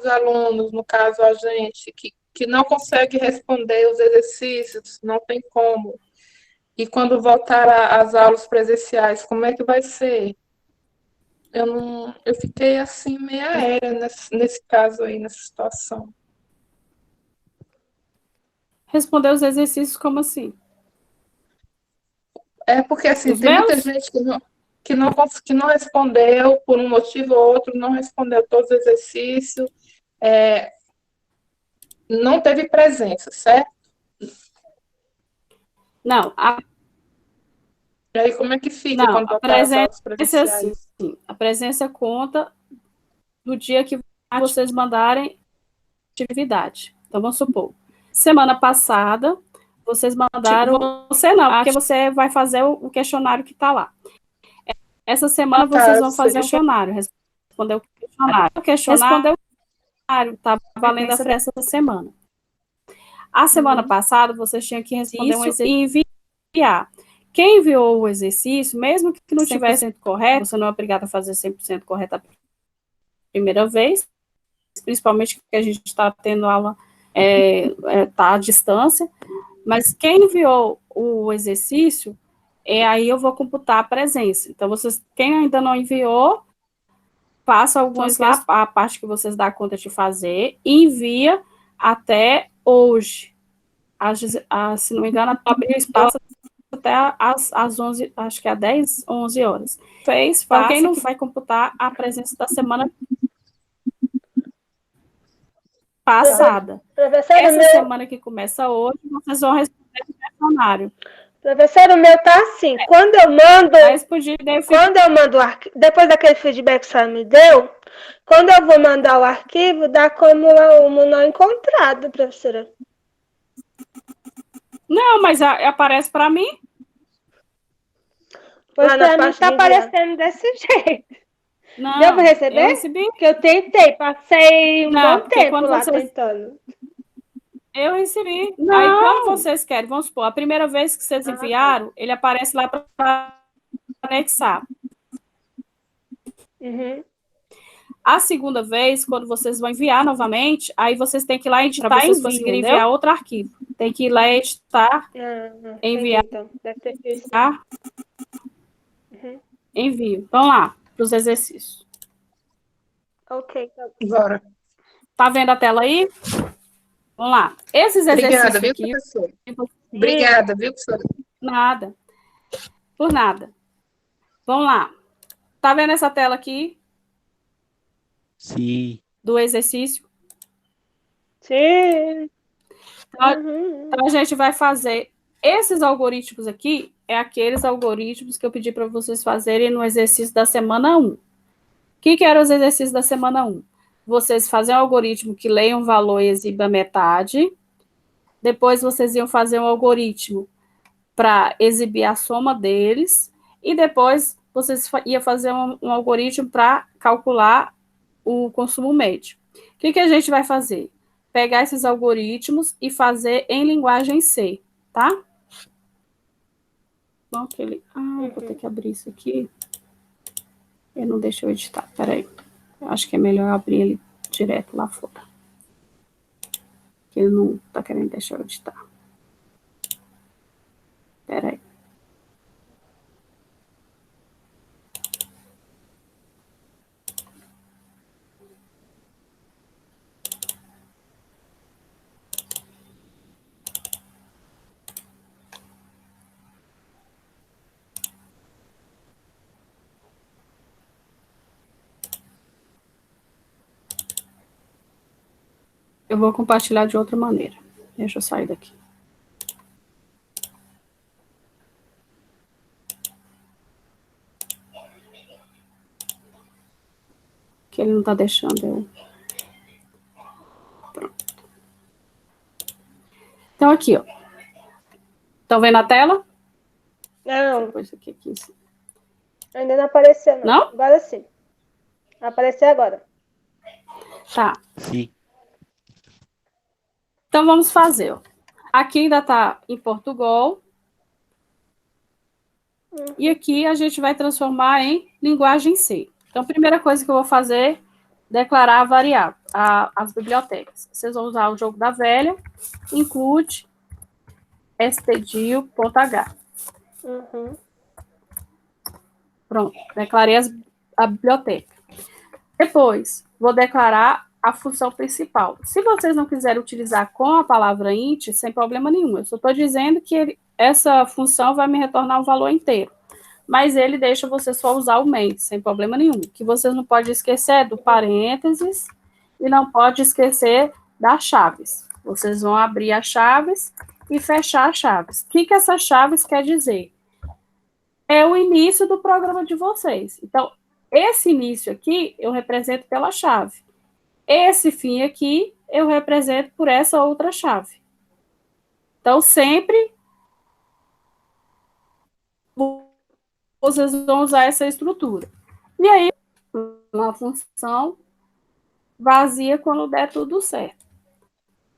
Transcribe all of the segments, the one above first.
alunos, no caso a gente, que não consegue responder os exercícios, não tem como. E quando voltar às aulas presenciais, como é que vai ser? Eu fiquei assim meio aérea nesse caso aí, nessa situação. Responder os exercícios como assim? É porque assim, Os tem muita meus? gente que não respondeu por um motivo ou outro, não respondeu todos os exercícios, é, não teve presença, certo? Não, E aí como é que fica não, quando a voltar às presença aulas é assim. presenciais? A presença conta do dia que vocês mandarem atividade. Então, vamos supor, semana passada, vocês mandaram, você não, porque você vai fazer o questionário que está lá. Essa semana Ah, tá, vocês eu vão fazer sei. o questionário, responder o questionário. O questionário está valendo a essa semana. A semana passada, vocês tinham que responder um exercício e enviar. Quem enviou o exercício, mesmo que não tivesse correto, você não é obrigado a fazer 100% correto a primeira vez, principalmente porque a gente está tendo aula tá à distância, mas quem enviou o exercício, aí eu vou computar a presença. Então, quem ainda não enviou, faça algumas lá, a parte que vocês dão conta de fazer, e envia até hoje. Se não me engano, abrir o espaço até às 11, acho que é 10, 11 horas. Então, quem não vai computar a presença da semana passada. Essa semana que começa hoje, vocês vão responder o questionário. Professor, o meu tá assim. Quando eu mando o arquivo, depois daquele feedback que a senhora me deu, quando eu vou mandar o arquivo, dá como não encontrado, professora. Não, mas aparece para mim. Pois para mim tá aparecendo desse jeito. Não, deu para receber? Eu recebi. Porque eu tentei, passei bom tempo lá tentando. Eu recebi. Não. Aí, quando vocês querem, vamos supor, a primeira vez que vocês enviaram, ele aparece lá para anexar. Uhum. A segunda vez, quando vocês vão enviar novamente, aí vocês têm que ir lá editar para vocês conseguirem enviar outro arquivo. Tem que ir lá editar, enviar. Então. Deve ter isso. Uhum. Envio. Vamos lá, para os exercícios. Ok. Agora. Tá vendo a tela aí? Vamos lá. Esses exercícios Obrigada, viu, aqui... professor? Obrigada, viu, professora? Nada. Por nada. Vamos lá. Tá vendo essa tela aqui? Sim. Do exercício? Sim. Então, a gente vai fazer esses algoritmos aqui, aqueles algoritmos que eu pedi para vocês fazerem no exercício da semana 1. O que eram os exercícios da semana 1? Vocês fazem um algoritmo que leia um valor e exiba metade. Depois, vocês iam fazer um algoritmo para exibir a soma deles. E depois, vocês iam fazer um algoritmo para calcular o consumo médio. O que a gente vai fazer? Pegar esses algoritmos e fazer em linguagem C, tá? Bom, vou ter que abrir isso aqui. Ele não deixa eu editar, peraí. Eu acho que é melhor abrir ele direto lá fora. Porque ele não tá querendo deixar eu editar. Peraí. Eu vou compartilhar de outra maneira. Deixa eu sair daqui. Que ele não tá deixando eu... Pronto. Então, aqui, ó. Estão vendo a tela? Não. Depois aqui. Ainda não apareceu, não. Não? Agora sim. Apareceu agora. Tá. Sim. Então, vamos fazer, ó. Aqui ainda tá em Portugal. E aqui a gente vai transformar em linguagem C. Então, a primeira coisa que eu vou fazer é declarar a variável. as bibliotecas. Vocês vão usar o jogo da velha, include stdio.h. Pronto, declarei a biblioteca. Depois, vou declarar a função principal. Se vocês não quiserem utilizar com a palavra int, sem problema nenhum. Eu só estou dizendo que essa função vai me retornar um valor inteiro. Mas ele deixa você só usar o main, sem problema nenhum. O que vocês não podem esquecer é do parênteses e não pode esquecer das chaves. Vocês vão abrir as chaves e fechar as chaves. O que essas chaves quer dizer? É o início do programa de vocês. Então, esse início aqui eu represento pela chave. Esse fim aqui eu represento por essa outra chave. Então, sempre vocês vão usar essa estrutura. E aí, uma função vazia quando der tudo certo.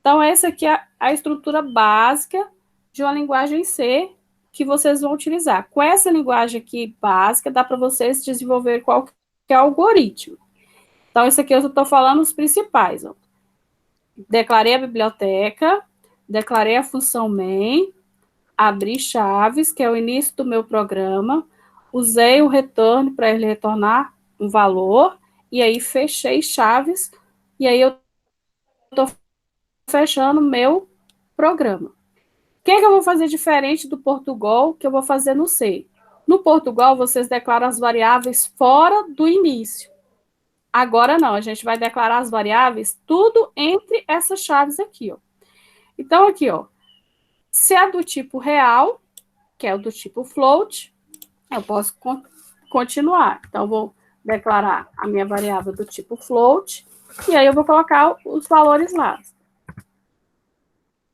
Então, essa aqui é a estrutura básica de uma linguagem C que vocês vão utilizar. Com essa linguagem aqui básica, dá para vocês desenvolver qualquer algoritmo. Então, isso aqui eu estou falando os principais. Ó. Declarei a biblioteca, declarei a função main, abri chaves, que é o início do meu programa, usei o return para ele retornar um valor, e aí fechei chaves, e aí eu estou fechando meu programa. O que eu vou fazer diferente do Portugal que eu vou fazer no C? No Portugal, vocês declaram as variáveis fora do início. Agora não, a gente vai declarar as variáveis tudo entre essas chaves aqui, ó. Então, aqui, ó, se é do tipo real, que é o do tipo float, eu posso continuar. Então, vou declarar a minha variável do tipo float, e aí eu vou colocar os valores lá.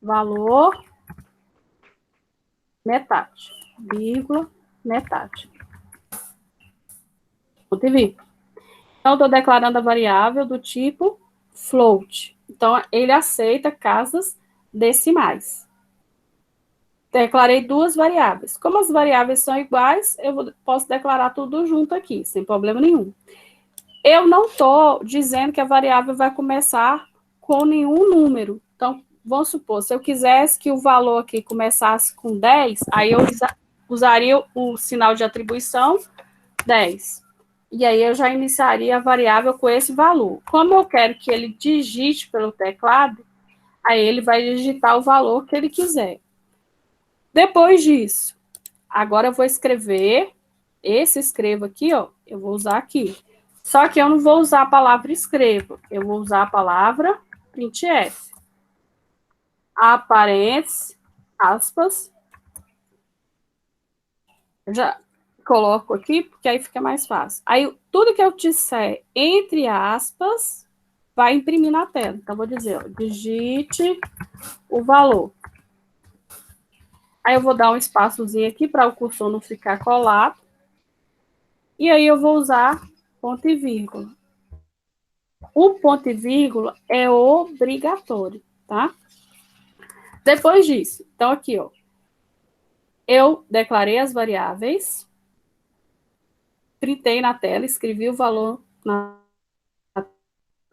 Valor, metade, vírgula, metade. Ponto e vírgula. Então, estou declarando a variável do tipo float. Então, ele aceita casas decimais. Declarei duas variáveis. Como as variáveis são iguais, eu posso declarar tudo junto aqui, sem problema nenhum. Eu não estou dizendo que a variável vai começar com nenhum número. Então, vamos supor, se eu quisesse que o valor aqui começasse com 10, aí eu usaria o sinal de atribuição 10. E aí eu já iniciaria a variável com esse valor. Como eu quero que ele digite pelo teclado, aí ele vai digitar o valor que ele quiser. Depois disso, agora eu vou escrever, esse escrevo aqui, ó, eu vou usar aqui. Só que eu não vou usar a palavra escrevo, eu vou usar a palavra printf. A parênteses, aspas. Eu já coloco aqui, porque aí fica mais fácil. Aí, tudo que eu disser entre aspas, vai imprimir na tela. Então, vou dizer, ó, digite o valor. Aí, eu vou dar um espaçozinho aqui para o cursor não ficar colado. E aí, eu vou usar ponto e vírgula. O ponto e vírgula é obrigatório, tá? Depois disso, então, aqui, ó. Eu declarei as variáveis, printei na tela, escrevi o valor na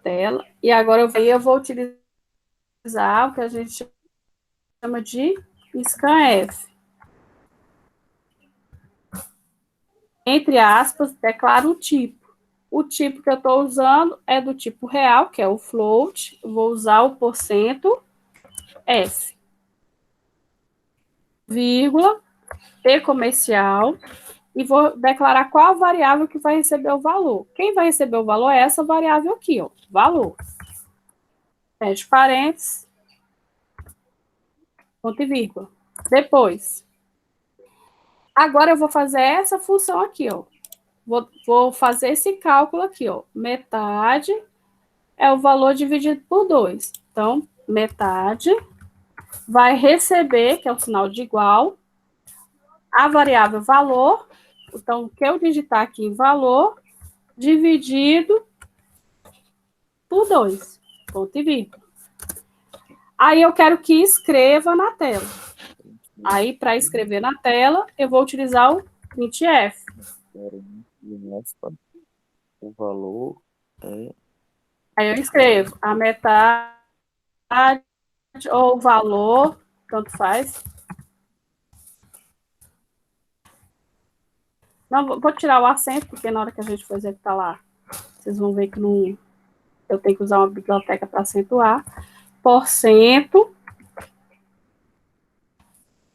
tela, e agora eu vou utilizar o que a gente chama de scanf. Entre aspas, declaro o tipo. O tipo que eu estou usando é do tipo real, que é o float. Eu vou usar o %S. Vírgula, T comercial, e vou declarar qual variável que vai receber o valor. Quem vai receber o valor é essa variável aqui, ó, valor. Fecha parênteses, ponto e vírgula. Depois, agora eu vou fazer essa função aqui, ó. Vou fazer esse cálculo aqui, ó. Metade é o valor dividido por 2. Então, metade vai receber, que é o sinal de igual, a variável valor. Então, o que eu digitar aqui em valor, dividido por 2. Ponto e vírgula. Aí, eu quero que escreva na tela. Aí, para escrever na tela, eu vou utilizar o printf. O valor Aí eu escrevo a metade ou o valor, tanto faz. Não, vou tirar o acento, porque na hora que a gente for executar lá, vocês vão ver que não, eu tenho que usar uma biblioteca para acentuar. Porcento.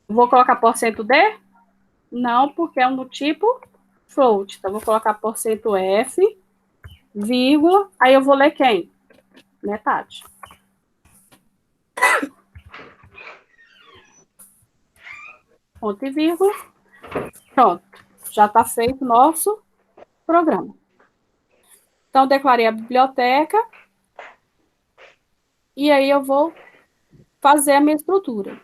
Vou colocar porcento D? Não, porque é um do tipo float. Então, vou colocar porcento F, vírgula, aí eu vou ler quem? Metade. Ponto e vírgula. Pronto. Já está feito o nosso programa. Então, declarei a biblioteca. E aí eu vou fazer a minha estrutura.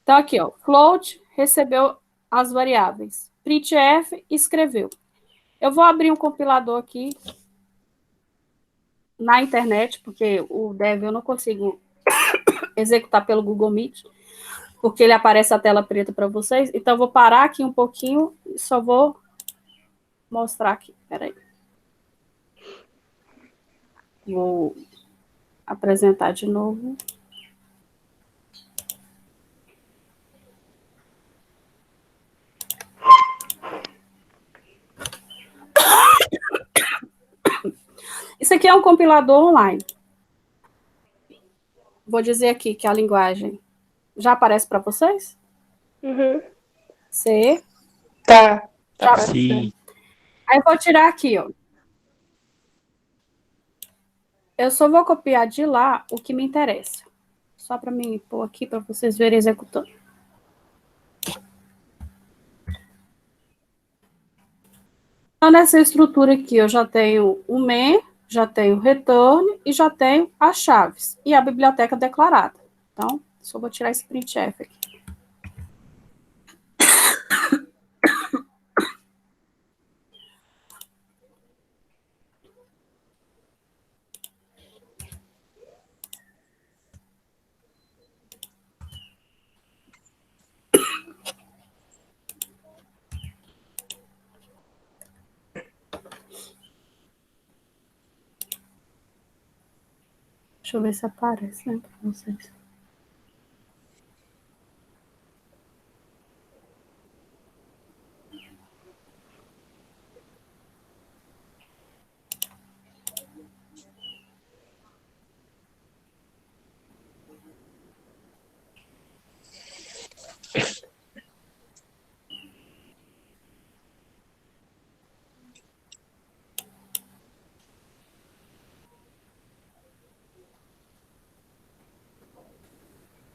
Então, aqui, ó, float recebeu as variáveis. Printf escreveu. Eu vou abrir um compilador aqui na internet, porque o dev eu não consigo executar pelo Google Meet, porque ele aparece a tela preta para vocês. Então, eu vou parar aqui um pouquinho e só vou mostrar aqui. Peraí. Vou apresentar de novo. Isso aqui é um compilador online. Vou dizer aqui que a linguagem já aparece para vocês? Uhum. C. Tá Sim. Aí eu vou tirar aqui, ó. Eu só vou copiar de lá o que me interessa. Só para mim pôr aqui para vocês verem executando. Então, nessa estrutura aqui, eu já tenho o main, já tenho o return e já tenho as chaves. E a biblioteca declarada. Então, só vou tirar esse printf aqui. Deixa eu ver se aparece, né, para vocês.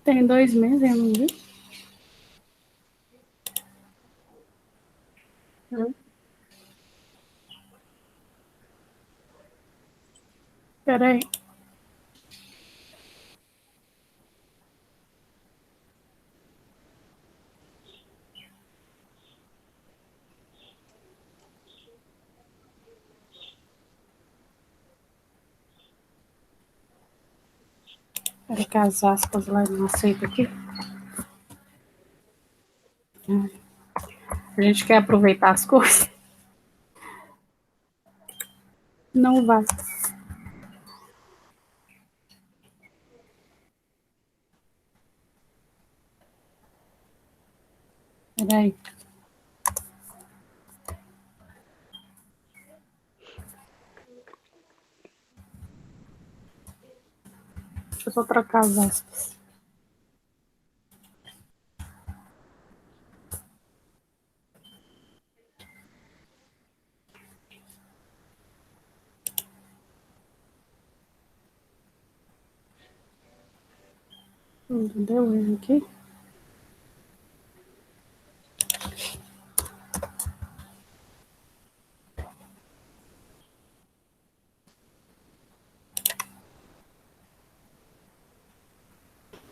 Tem 2 meses, eu não vi. Peraí. Peraí que as aspas lá não aceita aqui. A gente quer aproveitar as coisas. Não vai. Peraí. Deixa eu só trocar as aspas. Deu erro aqui.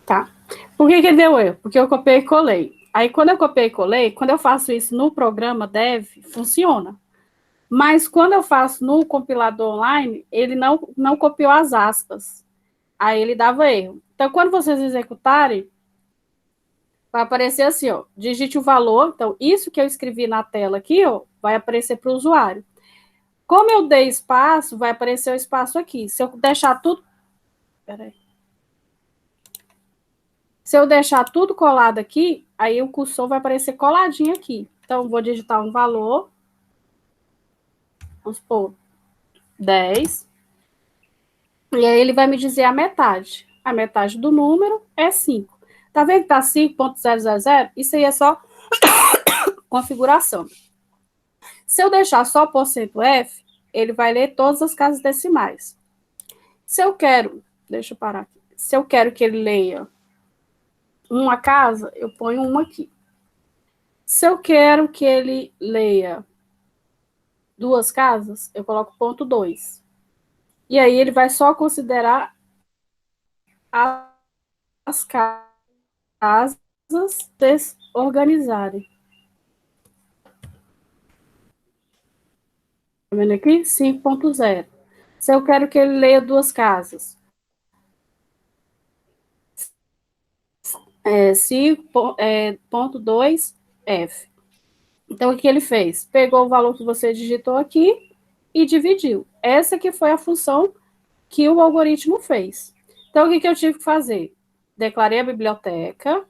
Tá. Por que deu erro? Porque eu copiei e colei. Aí, quando eu copiei e colei, quando eu faço isso no programa Dev, funciona. Mas quando eu faço no compilador online, ele não copiou as aspas. Aí ele dava erro. Então, quando vocês executarem, vai aparecer assim, ó, digite o valor. Então, isso que eu escrevi na tela aqui, ó, vai aparecer para o usuário. Como eu dei espaço, vai aparecer o espaço aqui. Se eu deixar tudo... Peraí. Se eu deixar tudo colado aqui, aí o cursor vai aparecer coladinho aqui. Então, vou digitar um valor. Vamos supor, 10. E aí ele vai me dizer a metade. A metade do número é 5. Tá vendo que tá 5.000? Isso aí é só configuração. Se eu deixar só %F, ele vai ler todas as casas decimais. Se eu quero, deixa eu parar aqui. Se eu quero que ele leia uma casa, eu ponho uma aqui. Se eu quero que ele leia 2 casas, eu coloco ponto 2. E aí ele vai só considerar as casas desorganizarem. Tá vendo aqui? 5.0. Se eu quero que ele leia 2 casas, 5.2F. Então, o que ele fez? Pegou o valor que você digitou aqui e dividiu. Essa que foi a função que o algoritmo fez. Então, o que eu tive que fazer? Declarei a biblioteca,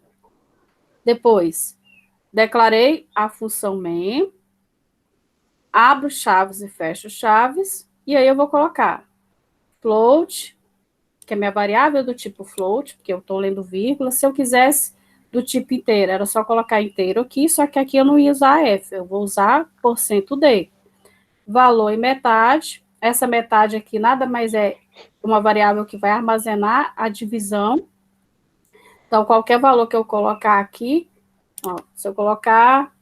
depois declarei a função main, abro chaves e fecho chaves, e aí eu vou colocar float, que é minha variável do tipo float, porque eu estou lendo vírgula. Se eu quisesse do tipo inteiro, era só colocar inteiro aqui, só que aqui eu não ia usar F, eu vou usar %D. Valor em metade, essa metade aqui nada mais é uma variável que vai armazenar a divisão. Então, qualquer valor que eu colocar aqui, ó, se eu colocar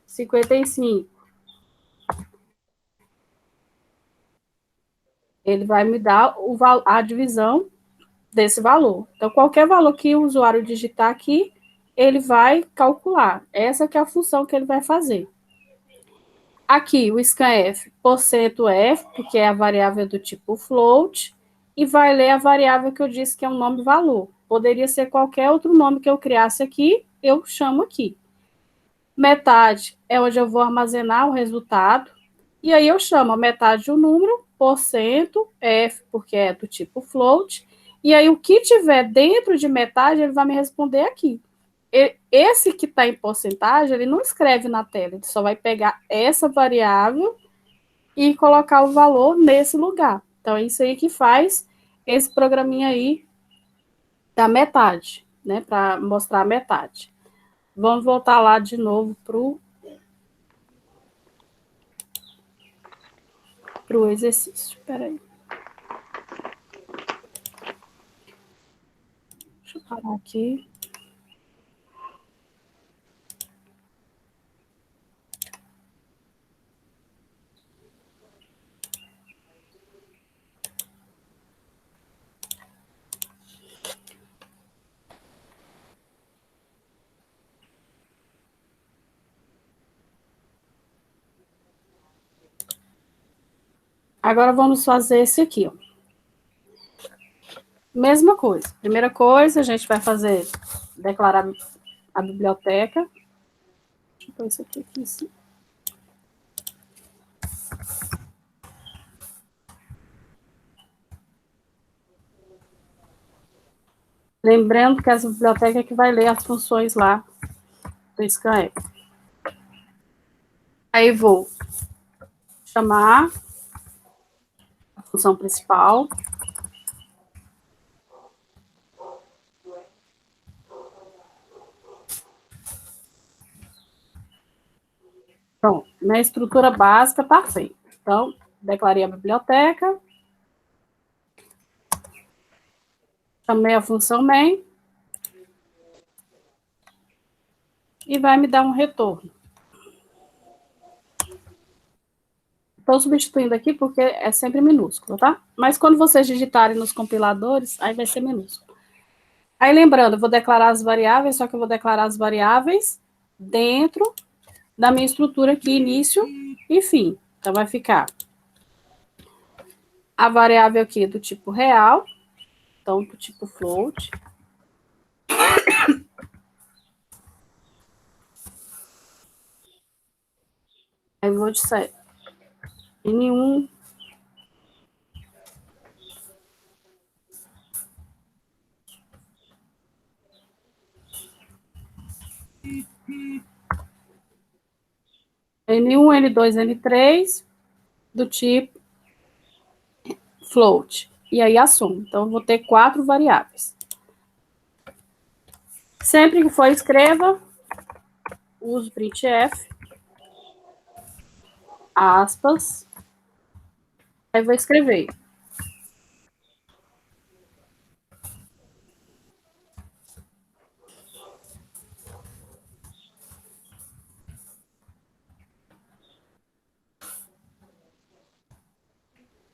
55, ele vai me dar a divisão desse valor. Então, qualquer valor que o usuário digitar aqui, ele vai calcular. Essa que é a função que ele vai fazer. Aqui, o scanf, %F, porque é a variável do tipo float, e vai ler a variável que eu disse que é um nome valor. Poderia ser qualquer outro nome que eu criasse aqui, eu chamo aqui. Metade é onde eu vou armazenar o resultado, e aí eu chamo a metade do número, %F, porque é do tipo float, e aí o que tiver dentro de metade, ele vai me responder aqui. Esse que está em porcentagem, ele não escreve na tela, ele só vai pegar essa variável e colocar o valor nesse lugar. Então, é isso aí que faz esse programinha aí da metade, né, para mostrar a metade. Vamos voltar lá de novo para o exercício. Espera aí. Deixa eu parar aqui. Agora vamos fazer esse aqui, ó. Mesma coisa. Primeira coisa, a gente vai fazer, declarar a biblioteca. Deixa eu pôr isso aqui em cima. Lembrando que essa biblioteca é que vai ler as funções lá do scanf. Aí vou chamar a função principal. Pronto, minha estrutura básica está feita. Então, declarei a biblioteca. Chamei a função main. E vai me dar um retorno. Estou substituindo aqui porque é sempre minúsculo, tá? Mas quando vocês digitarem nos compiladores, aí vai ser minúsculo. Aí, lembrando, eu vou declarar as variáveis, só que eu vou declarar as variáveis dentro da minha estrutura aqui, início e fim. Então, vai ficar a variável aqui do tipo real, então, do tipo float. Aí, vou dizer N1 N1, N2, N3 do tipo float. E aí a soma. Então, eu vou ter 4 variáveis. Sempre que for escreva, uso printf, aspas, aí vou escrever.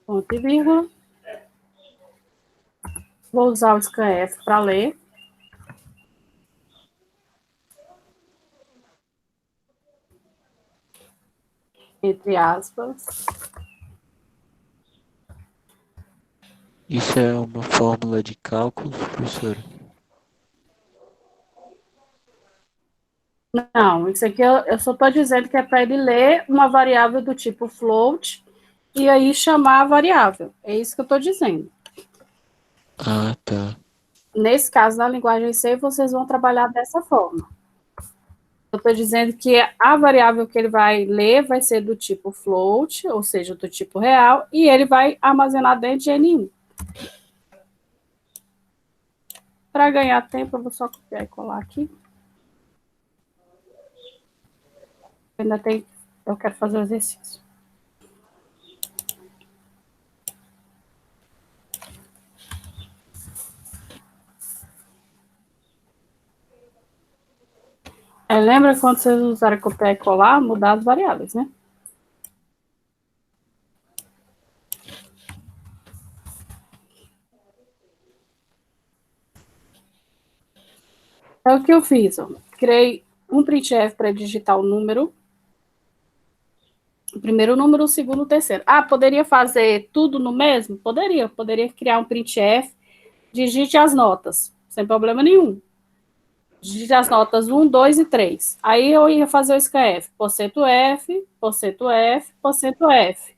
Ponto e vírgula. Vou usar o scanf para ler. Entre aspas. Isso é uma fórmula de cálculo, professora? Não, isso aqui eu só estou dizendo que é para ele ler uma variável do tipo float e aí chamar a variável. É isso que eu estou dizendo. Ah, tá. Nesse caso, na linguagem C, vocês vão trabalhar dessa forma. Eu estou dizendo que a variável que ele vai ler vai ser do tipo float, ou seja, do tipo real, e ele vai armazenar dentro de N1. Para ganhar tempo, eu vou só copiar e colar aqui. Eu quero fazer o exercício. Lembra quando vocês usaram copiar e colar, mudar as variáveis, né? Então, o que eu fiz? Ó, criei um printf para digitar o número. O primeiro número, o segundo, o terceiro. Ah, poderia fazer tudo no mesmo? Poderia. Poderia criar um printf, digite as notas, sem problema nenhum. Digite as notas 1, 2 e 3. Aí eu ia fazer o scanf, porcento F, porcento F, porcento F.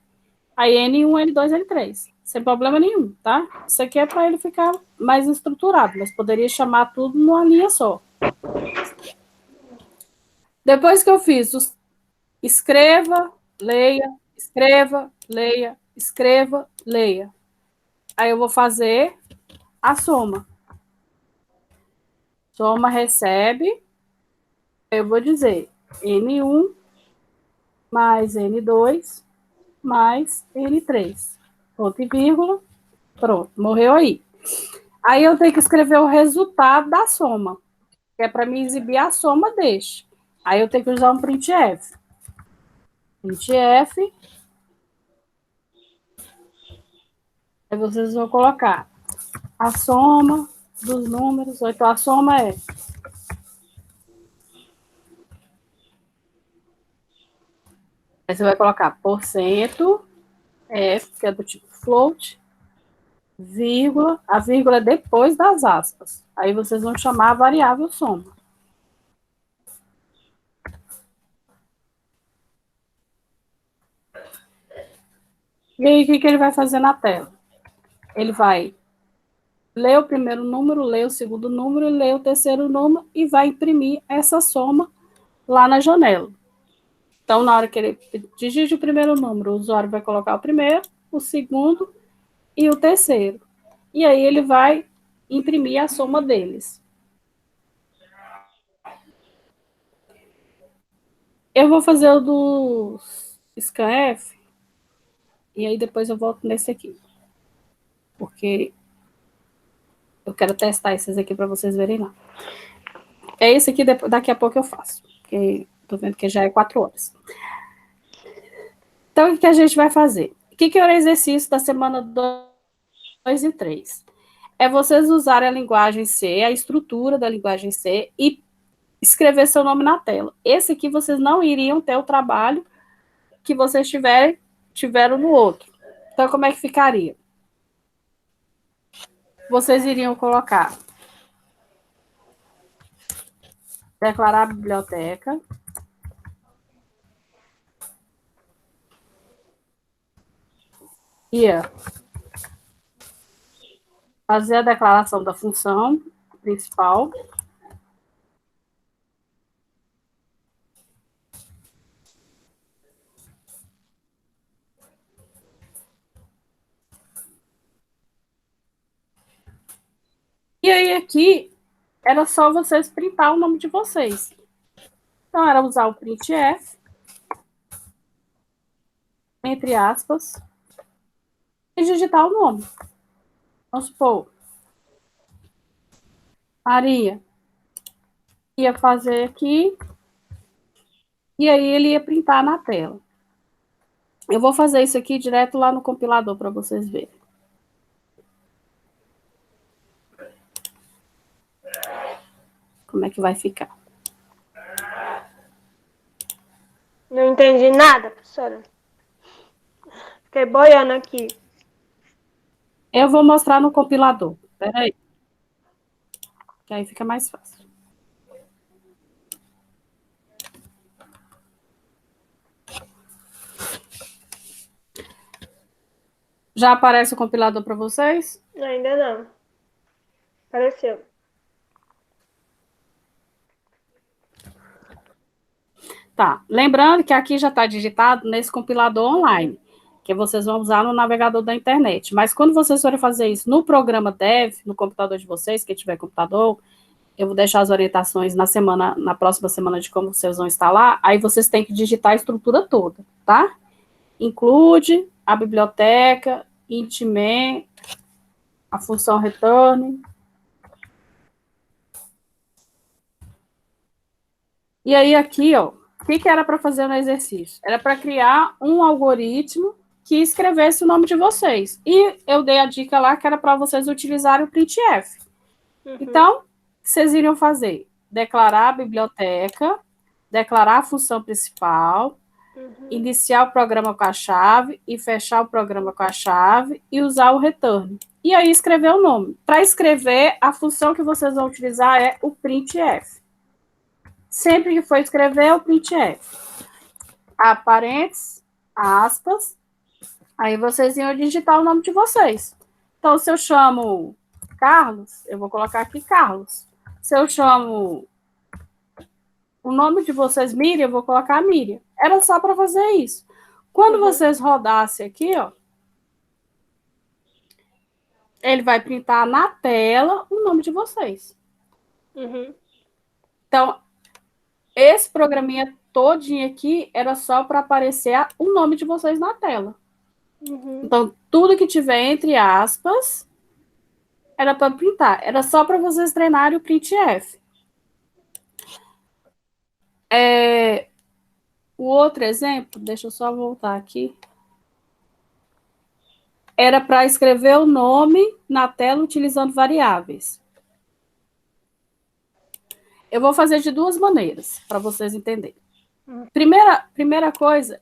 Aí N1, N2, N3. Sem problema nenhum, tá? Isso aqui é para ele ficar mais estruturado, mas poderia chamar tudo numa linha só. Depois que eu fiz os escreva, leia, escreva, leia, escreva, leia. Aí eu vou fazer a soma. Soma recebe, eu vou dizer N1 mais N2 mais N3. Ponto e vírgula. Pronto, morreu aí. Aí eu tenho que escrever o resultado da soma, que é para me exibir a soma deste. Aí eu tenho que usar um printf. Printf. Aí vocês vão colocar a soma dos números, ou então a soma é. Aí você vai colocar porcento, F, que é do tipo float, vírgula, a vírgula é depois das aspas. Aí vocês vão chamar a variável soma. E aí, o que ele vai fazer na tela? Ele vai ler o primeiro número, ler o segundo número, ler o terceiro número e vai imprimir essa soma lá na janela. Então, na hora que ele digite o primeiro número, o usuário vai colocar o primeiro, o segundo e o terceiro. E aí ele vai imprimir a soma deles. Eu vou fazer o do scanf e aí depois eu volto nesse aqui. Porque eu quero testar esses aqui para vocês verem lá. É esse aqui, daqui a pouco eu faço. Porque tô vendo que já é 4 horas. Então, o que a gente vai fazer? O que é o exercício da semana 2 e 3? É vocês usarem a linguagem C, a estrutura da linguagem C e escrever seu nome na tela. Esse aqui vocês não iriam ter o trabalho que vocês tiveram no outro. Então, como é que ficaria? Vocês iriam colocar declarar a biblioteca, ia fazer a declaração da função principal. E aí aqui era só vocês printar o nome de vocês. Então era usar o printf, entre aspas, e digitar o nome. Vamos supor, Maria ia fazer aqui, e aí ele ia printar na tela. Eu vou fazer isso aqui direto lá no compilador para vocês verem. Como é que vai ficar? Não entendi nada, professora. Fiquei boiando aqui. Eu vou mostrar no compilador. Espera aí. Que aí fica mais fácil. Já aparece o compilador para vocês? Ainda não. Apareceu. Tá. Lembrando que aqui já está digitado nesse compilador online, que vocês vão usar no navegador da internet. Mas quando vocês forem fazer isso no programa Dev, no computador de vocês, quem tiver computador, eu vou deixar as orientações na próxima semana de como vocês vão instalar, aí vocês têm que digitar a estrutura toda, tá? Include a biblioteca, int.main, a função return. E aí aqui, ó, o que era para fazer no exercício? Era para criar um algoritmo que escrevesse o nome de vocês. E eu dei a dica lá que era para vocês utilizarem o printf. Então, vocês iriam fazer? Declarar a biblioteca, declarar a função principal, iniciar o programa com a chave e fechar o programa com a chave e usar o return. E aí escrever o nome. Para escrever, a função que vocês vão utilizar é o printf. Sempre que for escrever, é o printf. A parênteses, aspas, aí vocês iam digitar o nome de vocês. Então, se eu chamo Carlos, eu vou colocar aqui Carlos. Se eu chamo o nome de vocês Miriam, eu vou colocar Miriam. Era só para fazer isso. Quando vocês rodassem aqui, ó, ele vai printar na tela o nome de vocês. Então, esse programinha todinho aqui era só para aparecer o nome de vocês na tela. Então, tudo que tiver entre aspas era para printar. Era só para vocês treinarem o printf. O outro exemplo, deixa eu só voltar aqui. Era para escrever o nome na tela utilizando variáveis. Eu vou fazer de duas maneiras, para vocês entenderem. Primeira coisa,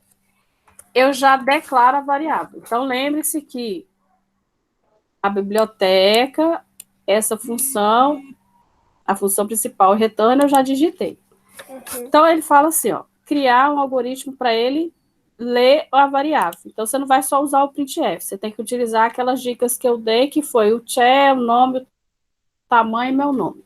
eu já declaro a variável. Então, lembre-se que a biblioteca, essa função, a função principal, o return, eu já digitei. Então, ele fala assim, ó, criar um algoritmo para ele ler a variável. Então, você não vai só usar o printf, você tem que utilizar aquelas dicas que eu dei, que foi o che, o nome, o tamanho e meu nome.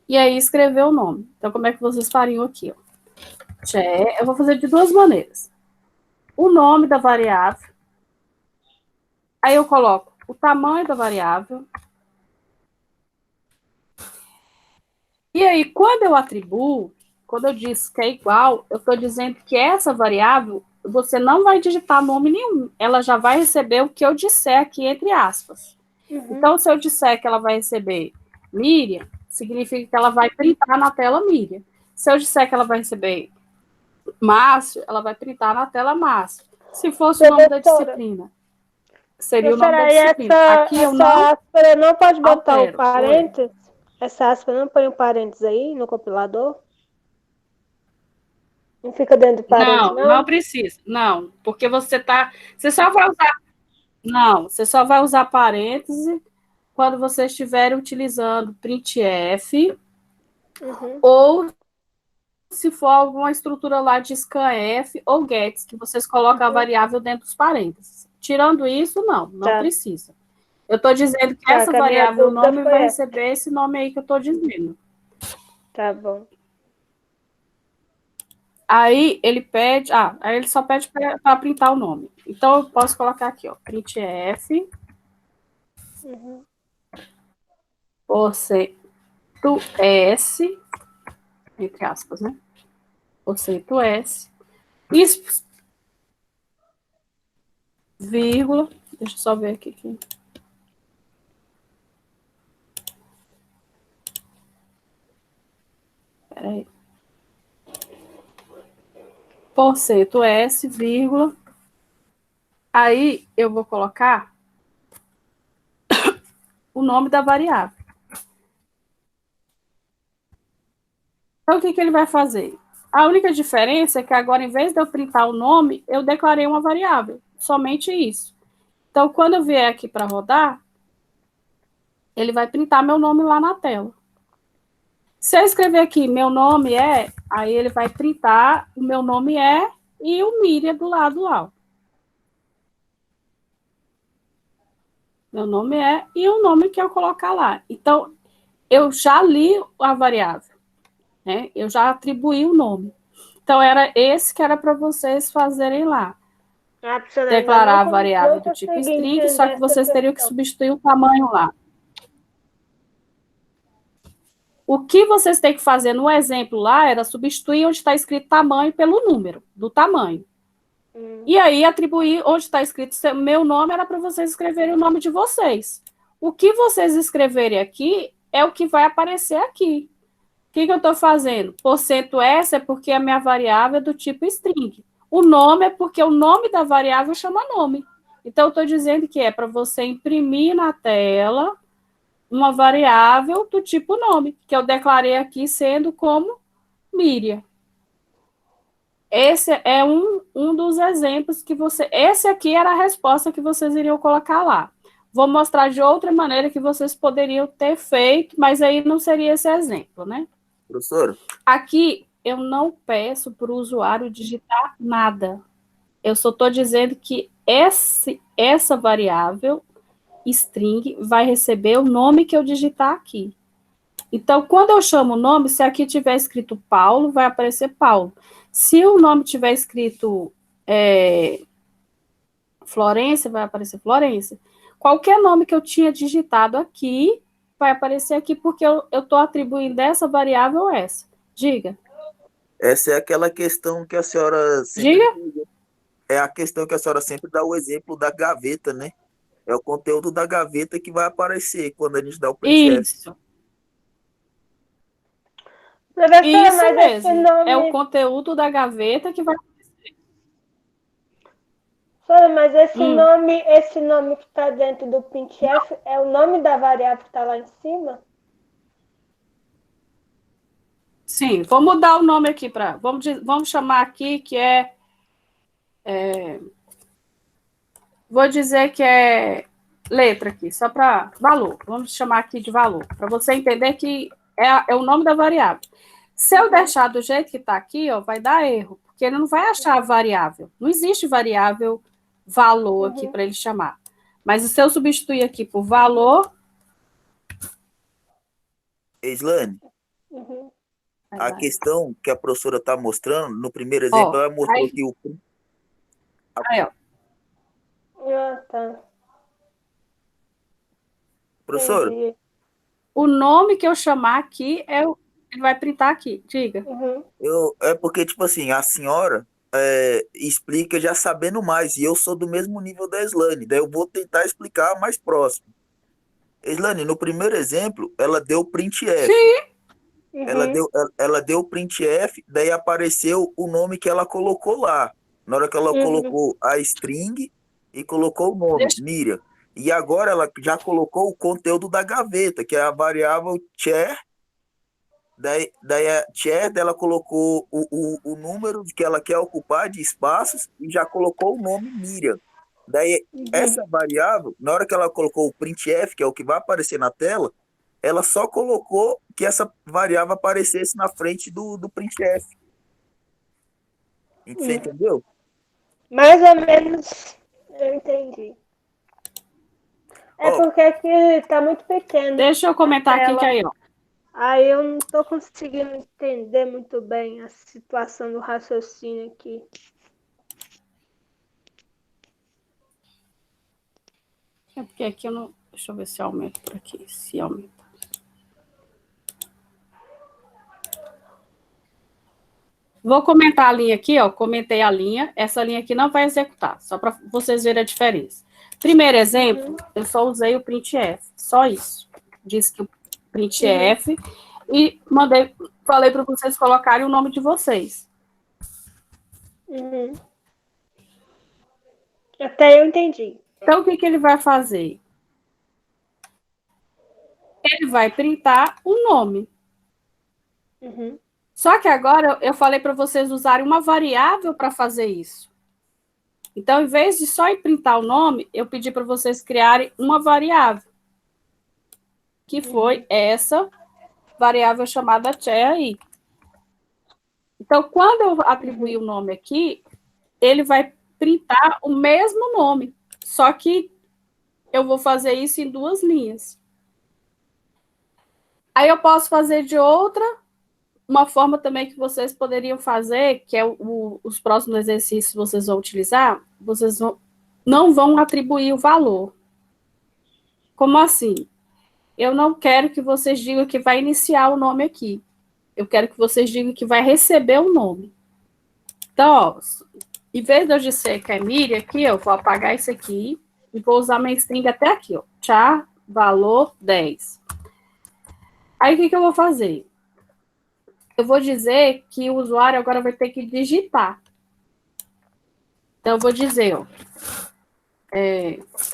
E aí, escrever o nome. Então, como é que vocês fariam aqui, ó? Che, eu vou fazer de duas maneiras. O nome da variável. Aí eu coloco o tamanho da variável. E aí, quando eu atribuo, quando eu disse que é igual, eu estou dizendo que essa variável, você não vai digitar nome nenhum. Ela já vai receber o que eu disser aqui, entre aspas. Então, se eu disser que ela vai receber Miriam, significa que ela vai printar na tela Miriam. Se eu disser que ela vai receber Márcio, ela vai printar na tela Márcio. Se fosse o nome da disciplina, seria o nome da disciplina. Aqui eu não pode botar o parênteses? Essa aspa não põe um parênteses aí no compilador? Não fica dentro do parênteses, não? Não precisa. Não, porque você só vai usar... Não, você só vai usar parêntese quando você estiver utilizando printf ou se for alguma estrutura lá de scanf ou gets, que vocês colocam a variável dentro dos parênteses. Tirando isso, não Tá. precisa. Eu estou dizendo que Tá, essa que a minha variável dúvida nome foi vai essa. receber esse nome aí que eu estou dizendo. Tá bom. Aí ele pede, aí ele só pede para printar o nome. Então eu posso colocar aqui, ó, printf Uhum. porcento S, entre aspas, né? Porcento S, isso, vírgula, deixa eu só ver aqui. Peraí. Porcento S, vírgula. Aí eu vou colocar o nome da variável. Então, o que ele vai fazer? A única diferença é que agora, em vez de eu printar o nome, eu declarei uma variável. Somente isso. Então, quando eu vier aqui para rodar, ele vai printar meu nome lá na tela. Se eu escrever aqui, meu nome é, aí ele vai printar o meu nome é e o Miriam do lado lá. Meu nome é e o nome que eu colocar lá. Então, eu já li a variável, né? Eu já atribuí o nome. Então, era esse que era para vocês fazerem lá. Declarar a variável do tipo string, só que vocês teriam que substituir o tamanho lá. O que vocês têm que fazer no exemplo lá era substituir onde está escrito tamanho pelo número do tamanho. E aí atribuir onde está escrito meu nome era para vocês escreverem o nome de vocês. O que vocês escreverem aqui é o que vai aparecer aqui. O que eu estou fazendo? Porcento S é porque a minha variável é do tipo string. O nome é porque o nome da variável chama nome. Então, eu estou dizendo que é para você imprimir na tela uma variável do tipo nome, que eu declarei aqui sendo como Miriam. Esse é um dos exemplos que você... Esse aqui era a resposta que vocês iriam colocar lá. Vou mostrar de outra maneira que vocês poderiam ter feito, mas aí não seria esse exemplo, né? Professora? Aqui, eu não peço para o usuário digitar nada. Eu só estou dizendo que essa variável string vai receber o nome que eu digitar aqui. Então, quando eu chamo o nome, se aqui tiver escrito Paulo, vai aparecer Paulo. Se o nome tiver escrito Florência, vai aparecer Florência. Qualquer nome que eu tinha digitado aqui, vai aparecer aqui, porque eu estou atribuindo essa variável essa. Diga. Essa é aquela questão que a senhora sempre... Diga. É a questão que a senhora sempre dá o exemplo da gaveta, né? É o conteúdo da gaveta que vai aparecer quando a gente dá o printf. Isso. Professora, Isso mas mesmo. esse nome... É o conteúdo da gaveta que vai... Professora, mas esse nome que está dentro do printf é o nome da variável que está lá em cima? Sim, vou mudar o nome aqui para... Vamos chamar aqui que vou dizer que é letra aqui, só para valor. Vamos chamar aqui de valor, para você entender que é o nome da variável. Se eu deixar do jeito que está aqui, ó, vai dar erro, porque ele não vai achar a variável. Não existe variável valor aqui para ele chamar. Mas se eu substituir aqui por valor... Islane, a questão que a professora está mostrando, no primeiro exemplo, ela mostrou aí, que o... Aí, ó. Tá. Professora? Entendi. O nome que eu chamar aqui ele vai printar aqui, diga. É porque, tipo assim, a senhora explica já sabendo mais, e eu sou do mesmo nível da Islane, daí eu vou tentar explicar mais próximo. Islane, no primeiro exemplo, ela deu printf. Sim. Ela deu printf, daí apareceu o nome que ela colocou lá. Na hora que ela colocou a string e colocou o nome, Miriam. E agora ela já colocou o conteúdo da gaveta, que é a variável char. Daí a char dela colocou o número que ela quer ocupar de espaços e já colocou o nome Miriam. Daí essa variável, na hora que ela colocou o printf, que é o que vai aparecer na tela, ela só colocou que essa variável aparecesse na frente do printf. Você entendeu? Mais ou menos Eu entendi. É porque aqui tá muito pequeno. Deixa eu comentar aqui que aí, ó. Aí eu não tô conseguindo entender muito bem a situação do raciocínio aqui. É porque aqui eu não... Deixa eu ver se aumenta por aqui. Se aumenta. Vou comentar a linha aqui, ó. Comentei a linha. Essa linha aqui não vai executar, só para vocês verem a diferença. Primeiro exemplo, eu só usei o printf, só isso. Disse que o printf e falei para vocês colocarem o nome de vocês. Até eu entendi. Então, o que ele vai fazer? Ele vai printar o nome. Só que agora eu falei para vocês usarem uma variável para fazer isso. Então, em vez de só printar o nome, eu pedi para vocês criarem uma variável, que foi essa variável chamada char aí. Então, quando eu atribuir o nome aqui, ele vai printar o mesmo nome, só que eu vou fazer isso em 2 linhas. Aí eu posso fazer de uma forma também que vocês poderiam fazer, que é os próximos exercícios que vocês vão utilizar, vocês não vão atribuir o valor. Como assim? Eu não quero que vocês digam que vai iniciar o nome aqui. Eu quero que vocês digam que vai receber o nome. Então, ó, em vez de eu dizer que é Miriam aqui, eu vou apagar isso aqui e vou usar minha string até aqui, ó. Char, valor 10. Aí, o que eu vou fazer? Eu vou dizer que o usuário agora vai ter que digitar. Então, eu vou dizer, ó.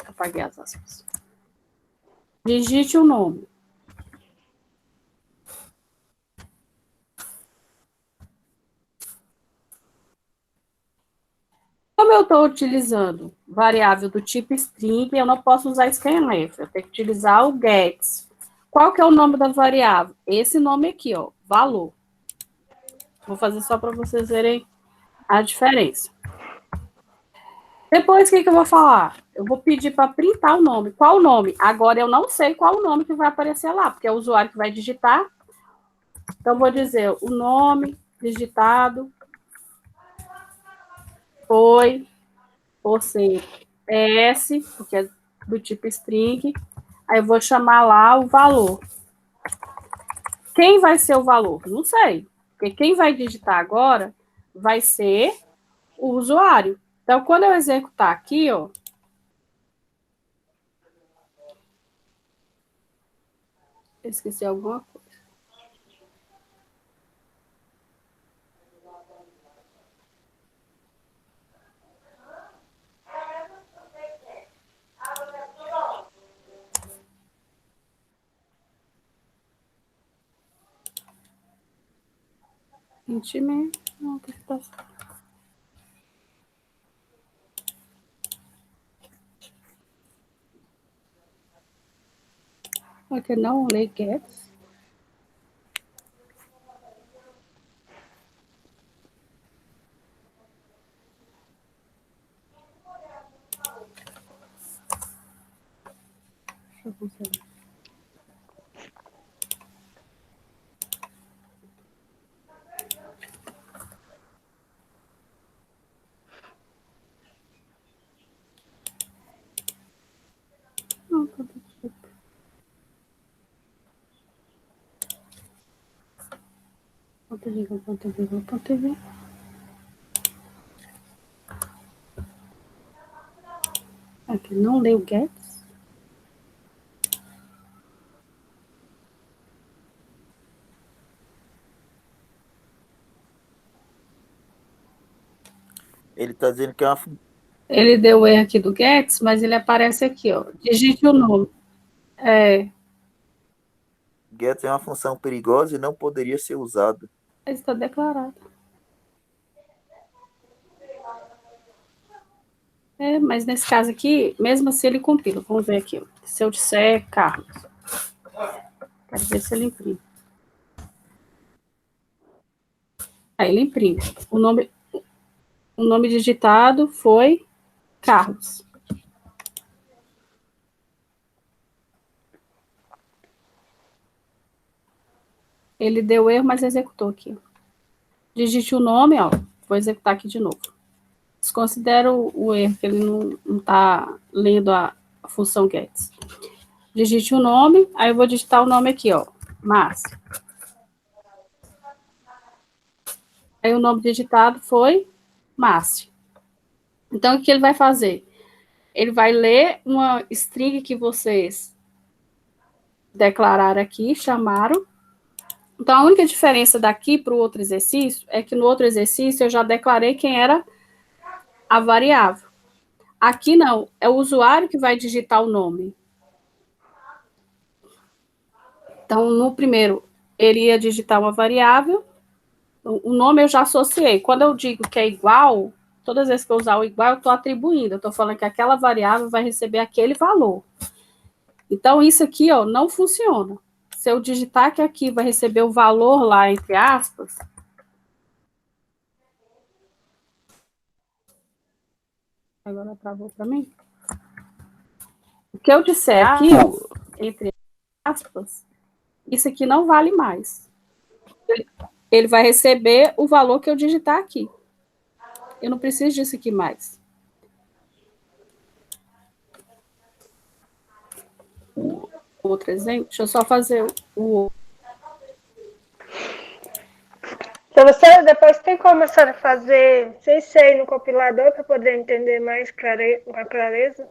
Apaguei as aspas. Digite o nome. Como eu estou utilizando variável do tipo string, eu não posso usar scanf, eu tenho que utilizar o gets. Qual que é o nome da variável? Esse nome aqui, ó, valor. Vou fazer só para vocês verem a diferença. Depois, o que eu vou falar? Eu vou pedir para printar o nome. Qual o nome? Agora eu não sei qual o nome que vai aparecer lá, porque é o usuário que vai digitar. Então, vou dizer o nome digitado foi por ser PS, porque é do tipo string. Aí eu vou chamar lá o valor. Quem vai ser o valor? Não sei. Porque quem vai digitar agora vai ser o usuário. Então, quando eu executar aqui, ó. Eu esqueci alguma coisa. Intimate. Não, tem que passar. Okay, now only gets. Deixa eu considerar. Não, tá tudo certo. .tv. Aqui, não leu gets. Ele está dizendo que é uma. Ele deu o erro aqui do gets, mas ele aparece aqui, ó. Digite o nome. Get é uma função perigosa e não poderia ser usada. Está declarado. Mas nesse caso aqui, mesmo assim ele compila. Vamos ver aqui. Se eu disser Carlos. Quero ver se ele imprime. Aí ele imprime. O nome digitado foi Carlos. Ele deu erro, mas executou aqui. Digite o nome, ó. Vou executar aqui de novo. Desconsidera o erro, que ele não está lendo a função gets. Digite o nome, aí eu vou digitar o nome aqui, ó. Márcia. Aí o nome digitado foi Márcia. Então, o que ele vai fazer? Ele vai ler uma string que vocês declararam aqui, chamaram. Então, a única diferença daqui para o outro exercício é que no outro exercício eu já declarei quem era a variável. Aqui não, é o usuário que vai digitar o nome. Então, no primeiro, ele ia digitar uma variável, o nome eu já associei. Quando eu digo que é igual, todas as vezes que eu usar o igual, eu estou atribuindo, eu estou falando que aquela variável vai receber aquele valor. Então, isso aqui, ó, não funciona. Se eu digitar que aqui vai receber o valor lá, entre aspas, agora travou para mim. O que eu disser aqui, ó, entre aspas, isso aqui não vale mais. Ele vai receber o valor que eu digitar aqui. Eu não preciso disso aqui mais. Outro exemplo, deixa eu só fazer o... Então, você depois tem como a senhora fazer sem ser no compilador para poder entender mais com a clareza?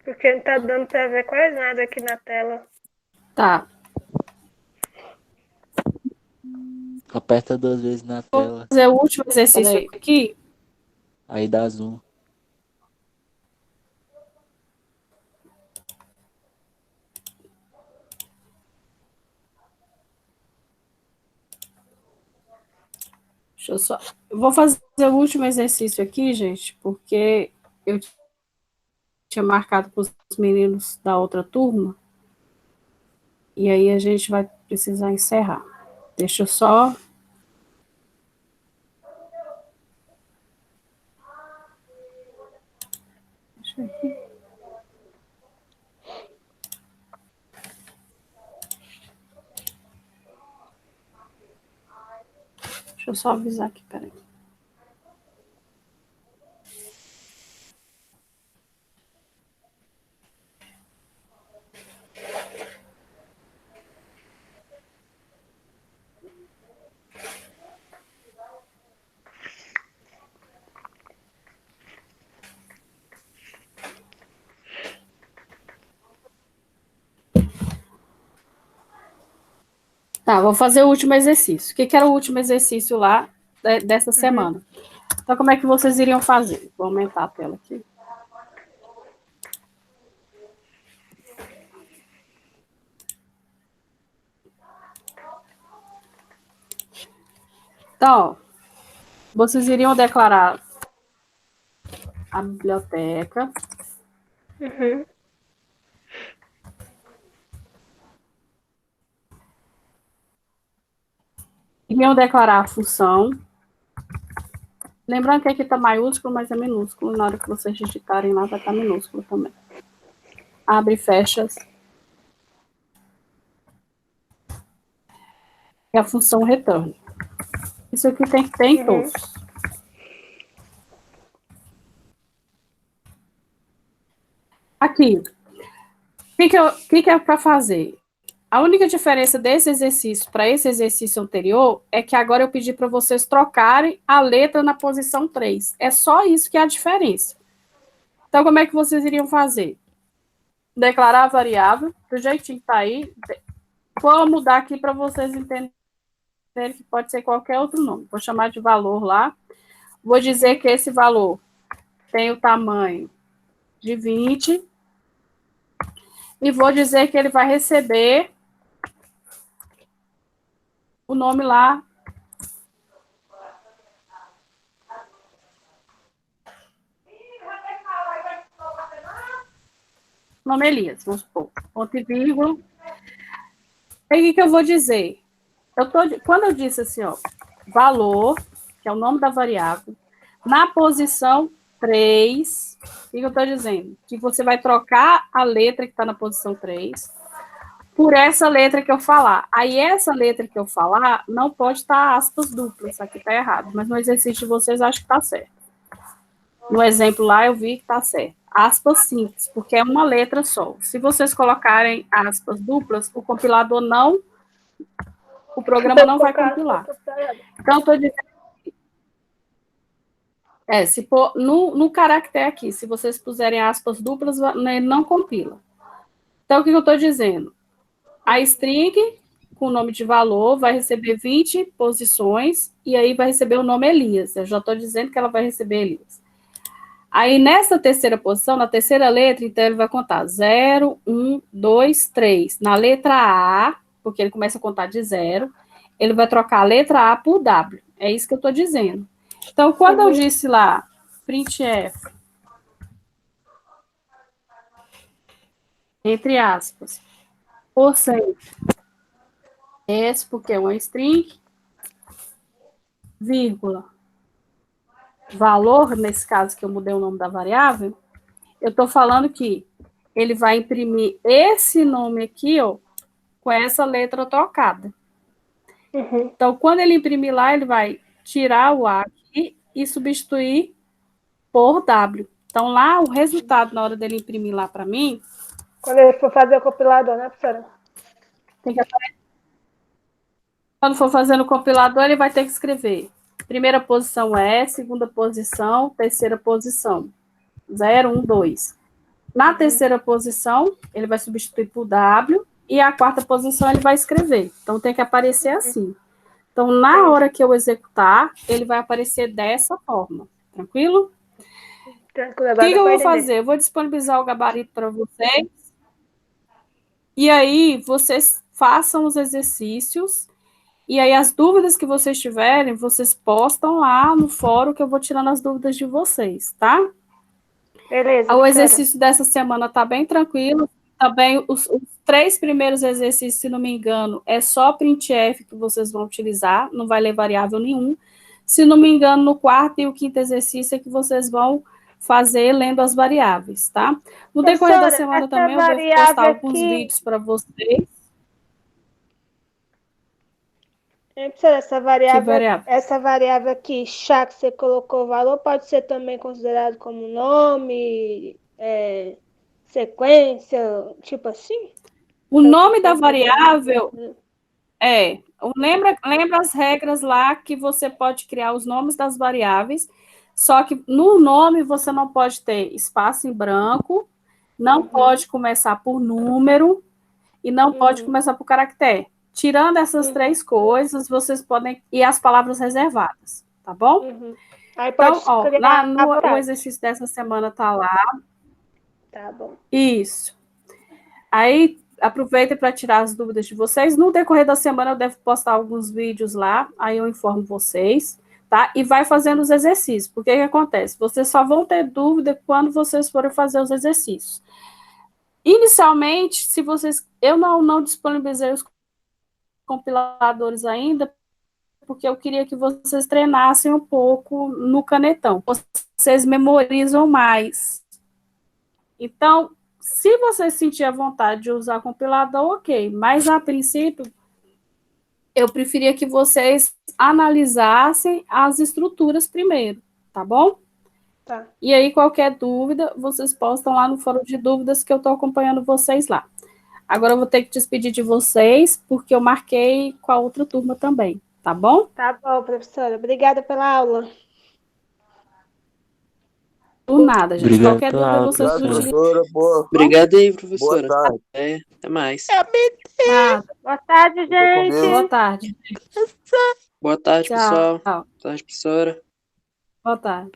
Porque não está dando para ver quase nada aqui na tela. Tá. Aperta 2 vezes na Vou tela. fazer o último exercício aqui. Aí dá zoom. Eu vou fazer o último exercício aqui, gente, porque eu tinha marcado com os meninos da outra turma. E aí a gente vai precisar encerrar. Deixa eu só... Deixa eu aqui. Deixa eu só avisar aqui, peraí. Tá, vou fazer o último exercício. O que era o último exercício lá dessa semana? Então, como é que vocês iriam fazer? Vou aumentar a tela aqui. Então, ó, vocês iriam declarar a biblioteca. Uhum. Iriam declarar a função. Lembrando que aqui está maiúsculo, mas é minúsculo. Na hora que vocês digitarem lá, vai estar minúsculo também. Abre e fecha. E a função return. Isso aqui tem que ter em todos. Aqui. O que é para fazer? A única diferença desse exercício para esse exercício anterior é que agora eu pedi para vocês trocarem a letra na posição 3. É só isso que é a diferença. Então, como é que vocês iriam fazer? Declarar a variável, do jeitinho que está aí. Vou mudar aqui para vocês entenderem que pode ser qualquer outro nome. Vou chamar de valor lá. Vou dizer que esse valor tem o tamanho de 20. E vou dizer que ele vai receber o nome lá. Nome Elias, vamos supor. Ponto e vírgula. Aí o que eu vou dizer? Quando eu disse assim, ó, valor, que é o nome da variável, na posição 3, o que eu estou dizendo? Que você vai trocar a letra que está na posição 3 por essa letra que eu falar. Aí essa letra que eu falar não pode estar aspas duplas, aqui está errado, mas no exercício de vocês acho que está certo. No exemplo lá eu vi que está certo. Aspas simples, porque é uma letra só. Se vocês colocarem aspas duplas, o compilador não, o programa não vai compilar. Então, estou dizendo se for no caractere aqui, se vocês puserem aspas duplas, ele não compila. Então, o que eu estou dizendo? A string, com o nome de valor, vai receber 20 posições, e aí vai receber o nome Elias. Eu já estou dizendo que ela vai receber Elias. Aí, nessa terceira posição, na terceira letra, então, ele vai contar 0, 1, 2, 3. Na letra A, porque ele começa a contar de 0, ele vai trocar a letra A por W. É isso que eu estou dizendo. Então, quando eu disse lá, printf, entre aspas, porcento, S, porque é uma string, vírgula, valor, nesse caso que eu mudei o nome da variável, eu estou falando que ele vai imprimir esse nome aqui, ó, com essa letra trocada. Então, quando ele imprimir lá, ele vai tirar o A aqui e substituir por W. Então, lá, o resultado, na hora dele imprimir lá para mim... Quando ele for fazer o compilador, né, professora? Tem que aparecer. Quando for fazendo o compilador, ele vai ter que escrever. Primeira posição é, segunda posição, terceira posição. 0, 1, 2. Na terceira posição, ele vai substituir por W, e a quarta posição ele vai escrever. Então, tem que aparecer assim. Então, na hora que eu executar, ele vai aparecer dessa forma. Tranquilo? Tranquilo. O que eu vou fazer? Eu vou disponibilizar o gabarito para vocês. E aí, vocês façam os exercícios. E aí, as dúvidas que vocês tiverem, vocês postam lá no fórum, que eu vou tirando as dúvidas de vocês, tá? Beleza. O exercício dessa semana tá bem tranquilo. Também os 3 primeiros exercícios, se não me engano, é só printf que vocês vão utilizar, não vai ler variável nenhum. Se não me engano, no 4º e o 5º exercício é que vocês vão fazer lendo as variáveis, tá? No decorrer da semana também eu devo postar alguns vídeos para vocês. Professora, essa variável aqui, chá, que você colocou o valor, pode ser também considerado como nome, sequência, tipo assim? O nome da variável lembra as regras lá que você pode criar os nomes das variáveis, só que no nome você não pode ter espaço em branco, não pode começar por número e não pode começar por caractere. Tirando essas 3 coisas, vocês podem... E as palavras reservadas, tá bom? Aí pode então, o exercício dessa semana tá lá. Tá bom. Isso. Aí, aproveita para tirar as dúvidas de vocês. No decorrer da semana, eu devo postar alguns vídeos lá, aí eu informo vocês, tá? E vai fazendo os exercícios. Porque o que acontece? Vocês só vão ter dúvida quando vocês forem fazer os exercícios. Inicialmente, se vocês... Eu não disponibilizei os compiladores ainda, porque eu queria que vocês treinassem um pouco no canetão. Vocês memorizam mais. Então, se você sentir a vontade de usar compilador, ok. Mas, a princípio, eu preferia que vocês analisassem as estruturas primeiro, tá bom? Tá. E aí, qualquer dúvida, vocês postam lá no fórum de dúvidas que eu estou acompanhando vocês lá. Agora eu vou ter que despedir de vocês, porque eu marquei com a outra turma também, tá bom? Tá bom, professora. Obrigada pela aula. Por nada, gente. Obrigado Qualquer pela dúvida, aula, vocês professora. utilizam. Obrigado aí, professora. Boa tarde. Até mais. Nada. Boa tarde, Fica com gente. Deus. Boa tarde. Boa tarde, Tchau. pessoal. Boa tarde, professora. Boa tarde.